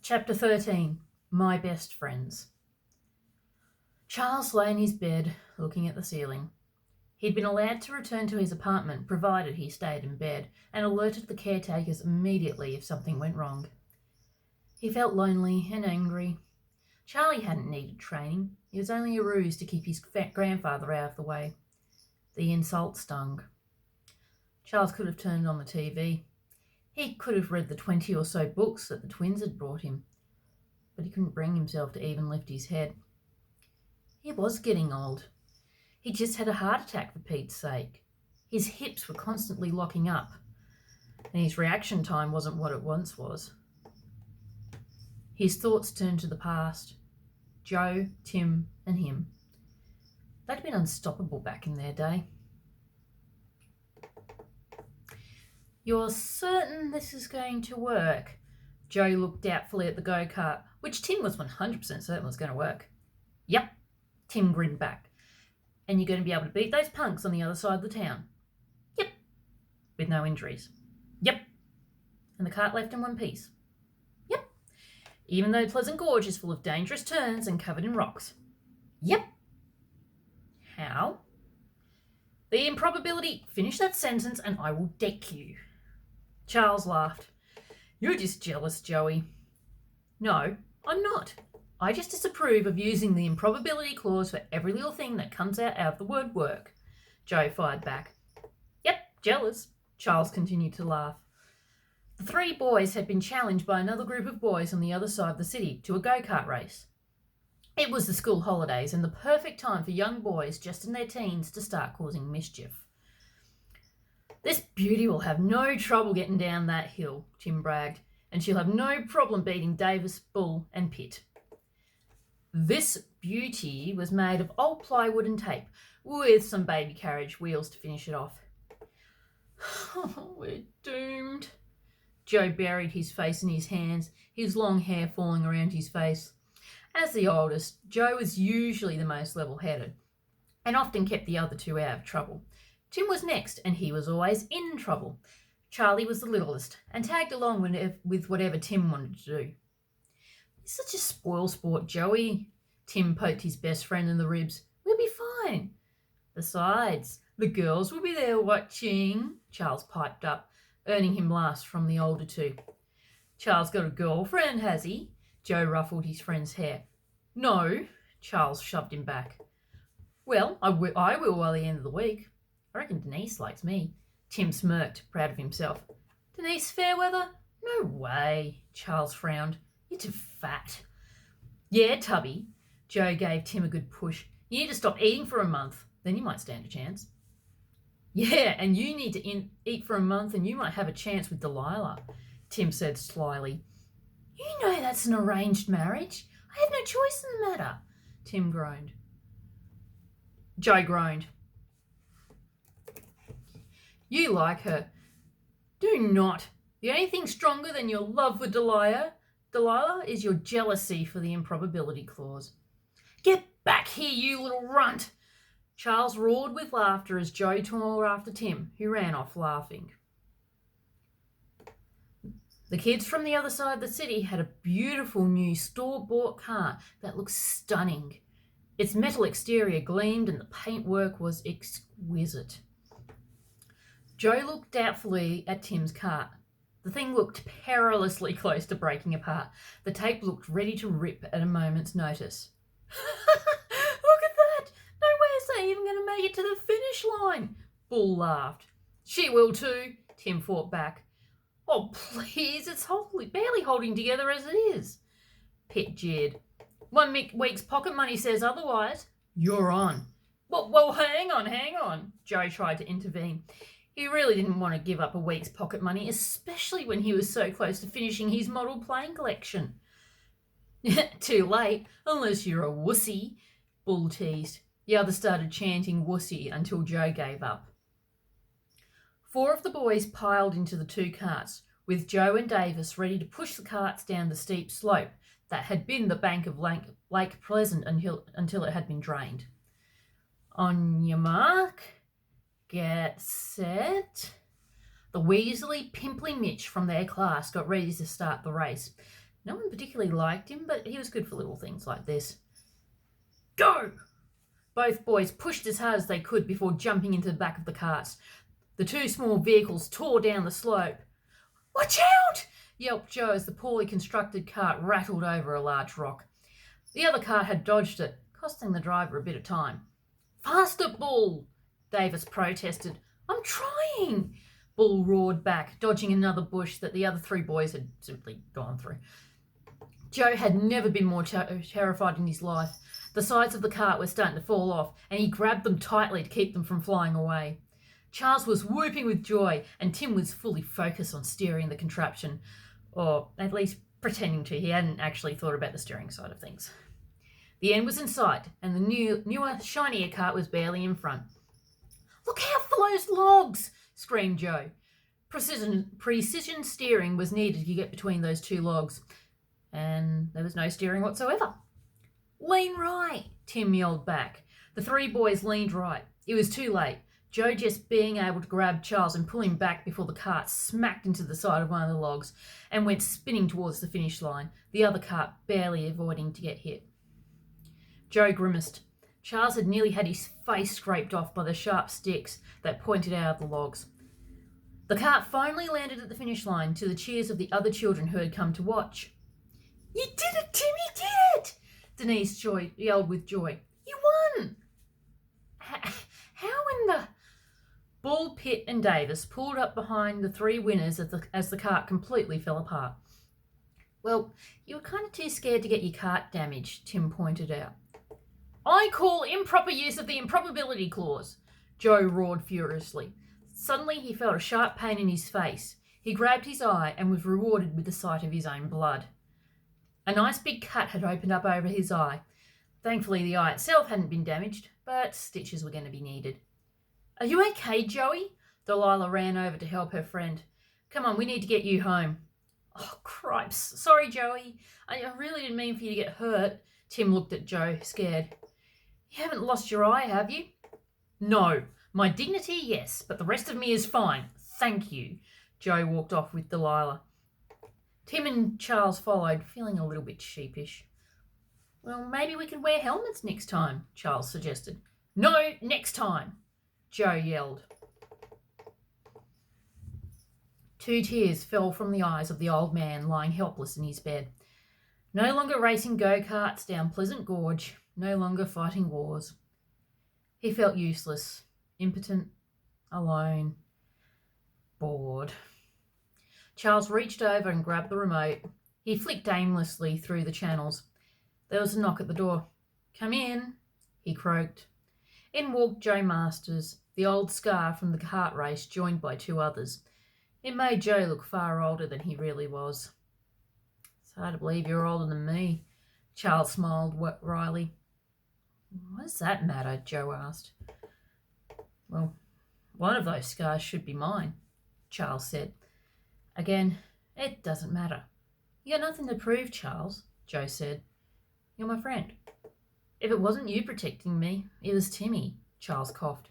Chapter 13, My Best Friends. Charles lay in his bed, looking at the ceiling. He'd been allowed to return to his apartment provided he stayed in bed, and alerted the caretakers immediately if something went wrong. He felt lonely and angry. Charlie hadn't needed training. It was only a ruse to keep his fat grandfather out of the way. The insult stung. Charles could have turned on the TV. He could have read the 20 or so books that the twins had brought him, but he couldn't bring himself to even lift his head. He was getting old. He just had a heart attack, for Pete's sake. His hips were constantly locking up, and his reaction time wasn't what it once was. His thoughts turned to the past. Joe, Tim, and him. They'd been unstoppable back in their day. "You're certain this is going to work?" Joe looked doubtfully at the go-kart, which Tim was 100% certain was going to work. "Yep," Tim grinned back. "And you're going to be able to beat those punks on the other side of the town?" "Yep." "With no injuries?" "Yep." "And the cart left in one piece?" "Yep." "Even though Pleasant Gorge is full of dangerous turns and covered in rocks?" "Yep." "How?" "The improbability—" "Finish that sentence and I will deck you." Charles laughed. "You're just jealous, Joey." "No, I'm not. I just disapprove of using the improbability clause for every little thing that comes out of the word work," Joe fired back. "Yep, jealous." Charles continued to laugh. The three boys had been challenged by another group of boys on the other side of the city to a go-kart race. It was the school holidays and the perfect time for young boys just in their teens to start causing mischief. "This beauty will have no trouble getting down that hill," Tim bragged, "and she'll have no problem beating Davis, Bull, and Pitt." This beauty was made of old plywood and tape, with some baby carriage wheels to finish it off. "Oh, we're doomed." Joe buried his face in his hands, his long hair falling around his face. As the oldest, Joe was usually the most level-headed, and often kept the other two out of trouble. Tim was next, and he was always in trouble. Charlie was the littlest, and tagged along with whatever Tim wanted to do. "You're such a spoil-sport, Joey." Tim poked his best friend in the ribs. "We'll be fine." "Besides, the girls will be there watching," Charles piped up, earning him last from the older two. "Charles got a girlfriend, has he?" Joe ruffled his friend's hair. "No," Charles shoved him back. "Well, I will by the end of the week. I reckon Denise likes me." Tim smirked, proud of himself. "Denise Fairweather? No way." Charles frowned. "You're too fat." "Yeah, Tubby." Joe gave Tim a good push. "You need to stop eating for a month. Then you might stand a chance." "Yeah, and you need to eat for a month and you might have a chance with Delilah," Tim said slyly. "You know that's an arranged marriage. I have no choice in the matter." Tim groaned. Joe groaned. "You like her." "Do not. The only thing stronger than your love for Delilah is your jealousy for the improbability clause." "Get back here, you little runt." Charles roared with laughter as Joe tore after Tim, who ran off laughing. The kids from the other side of the city had a beautiful new store-bought car that looked stunning. Its metal exterior gleamed and the paintwork was exquisite. Joe looked doubtfully at Tim's cart. The thing looked perilously close to breaking apart. The tape looked ready to rip at a moment's notice. "Look at that! No way is they even going to make it to the finish line." Bull laughed. "She will too," Tim fought back. "Oh, please, it's barely holding together as it is." Pitt jeered. "One week's pocket money says otherwise." "You're on." Well, hang on. Joe tried to intervene. He really didn't want to give up a week's pocket money, especially when he was so close to finishing his model plane collection. "Too late, unless you're a wussy," Bull teased. The others started chanting wussy until Joe gave up. 4 of the boys piled into the 2 carts, with Joe and Davis ready to push the carts down the steep slope that had been the bank of Lake Pleasant until it had been drained. "On your mark, get set." The weaselly, pimply Mitch from their class got ready to start the race. No one particularly liked him, but he was good for little things like this. Go! Both boys pushed as hard as they could before jumping into the back of the carts. The two small vehicles tore down the slope. Watch out! Yelped Joe as the poorly constructed cart rattled over a large rock. The other cart had dodged it, costing the driver a bit of time. Faster, Bull! Davis protested. I'm trying! Bull roared back, dodging another bush that the other three boys had simply gone through. Joe had never been more terrified in his life. The sides of the cart were starting to fall off, and he grabbed them tightly to keep them from flying away. Charles was whooping with joy, and Tim was fully focused on steering the contraption, or at least pretending to. He hadn't actually thought about the steering side of things. The end was in sight, and the newer, shinier cart was barely in front. Look out for those logs! Screamed Joe. Precision steering was needed to get between those two logs, and there was no steering whatsoever. Lean right, Tim yelled back. The three boys leaned right. It was too late. Joe just being able to grab Charles and pull him back before the cart smacked into the side of one of the logs and went spinning towards the finish line, the other cart barely avoiding to get hit. Joe grimaced. Charles had nearly had his face scraped off by the sharp sticks that pointed out of the logs. The cart finally landed at the finish line to the cheers of the other children who had come to watch. You did it, Tim, you did it! Denise yelled with joy. You won! How in the... Bull, Pitt and Davis pulled up behind the three winners as the cart completely fell apart. Well, you were kind of too scared to get your cart damaged, Tim pointed out. I call improper use of the improbability clause, Joe roared furiously. Suddenly he felt a sharp pain in his face. He grabbed his eye and was rewarded with the sight of his own blood. A nice big cut had opened up over his eye. Thankfully the eye itself hadn't been damaged, but stitches were going to be needed. Are you okay, Joey? Delilah ran over to help her friend. Come on, we need to get you home. Oh, cripes. Sorry, Joey. I really didn't mean for you to get hurt. Tim looked at Joe, scared. You haven't lost your eye, have you? No. My dignity, yes, but the rest of me is fine. Thank you. Joe walked off with Delilah. Tim and Charles followed, feeling a little bit sheepish. Well, maybe we can wear helmets next time, Charles suggested. No, next time, Joe yelled. 2 tears fell from the eyes of the old man lying helpless in his bed. No longer racing go-karts down Pleasant Gorge, no longer fighting wars. He felt useless, impotent, alone, bored. Charles reached over and grabbed the remote. He flicked aimlessly through the channels. There was a knock at the door. Come in, he croaked. In walked Joe Masters, the old scar from the kart race, joined by 2 others. It made Joe look far older than he really was. It's hard to believe you're older than me, Charles smiled wryly. What does that matter? Joe asked. Well, one of those scars should be mine, Charles said. Again, it doesn't matter. You got nothing to prove, Charles, Joe said. You're my friend. If it wasn't you protecting me, it was Timmy, Charles coughed.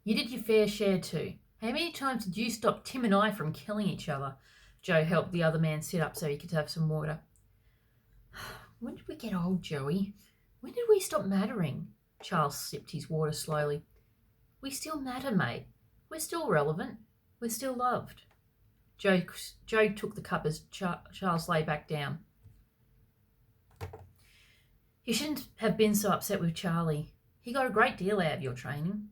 You did your fair share too. How many times did you stop Tim and I from killing each other? Joe helped the other man sit up so he could have some water. When did we get old, Joey? When did we stop mattering? Charles sipped his water slowly. We still matter, mate. We're still relevant. We're still loved. Joe took the cup as Charles lay back down. You shouldn't have been so upset with Charlie. He got a great deal out of your training.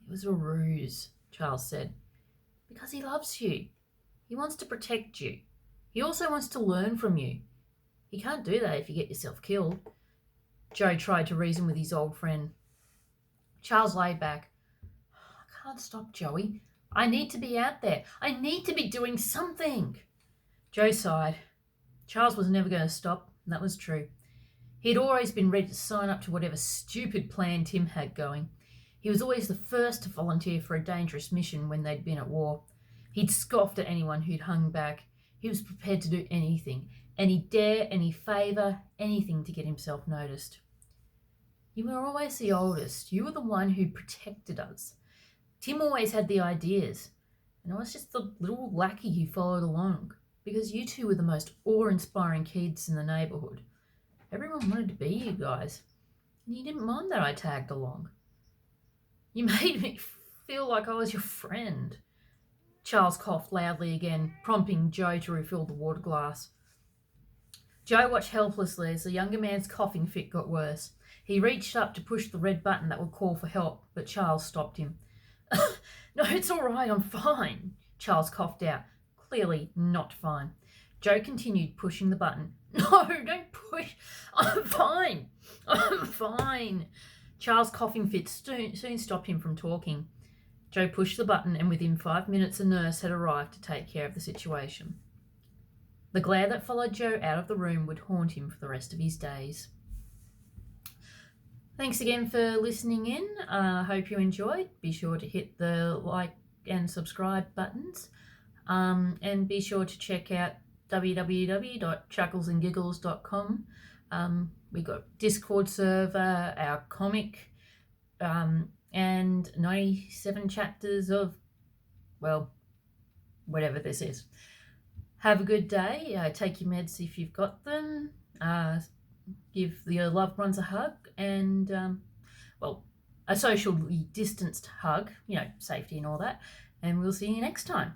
It was a ruse, Charles said. Because he loves you. He wants to protect you. He also wants to learn from you. He can't do that if you get yourself killed. Joe tried to reason with his old friend. Charles lay back. I can't stop, Joey. I need to be out there. I need to be doing something. Joe sighed. Charles was never going to stop, and that was true. He had always been ready to sign up to whatever stupid plan Tim had going. He was always the first to volunteer for a dangerous mission when they'd been at war. He'd scoffed at anyone who'd hung back. He was prepared to do anything, any dare, any favour, anything to get himself noticed. You were always the oldest. You were the one who protected us. Tim always had the ideas, and I was just the little lackey who followed along. because you two were the most awe-inspiring kids in the neighbourhood. Everyone wanted to be you guys, and you didn't mind that I tagged along. You made me feel like I was your friend. Charles coughed loudly again, prompting Joe to refill the water glass. Joe watched helplessly as the younger man's coughing fit got worse. He reached up to push the red button that would call for help, but Charles stopped him. No, it's all right, I'm fine, Charles coughed out, clearly not fine. Joe continued pushing the button. No, don't push. I'm fine. I'm fine. Charles' coughing fit soon stopped him from talking. Joe pushed the button, and within 5 minutes a nurse had arrived to take care of the situation. The glare that followed Joe out of the room would haunt him for the rest of his days. Thanks again for listening in. I hope you enjoyed. Be sure to hit the like and subscribe buttons. And be sure to check out www.chucklesandgiggles.com. We got Discord server, our comic, and 97 chapters of, well, whatever this is. Have a good day. Take your meds if you've got them. Give your loved ones a hug and, a socially distanced hug, safety and all that. And we'll see you next time.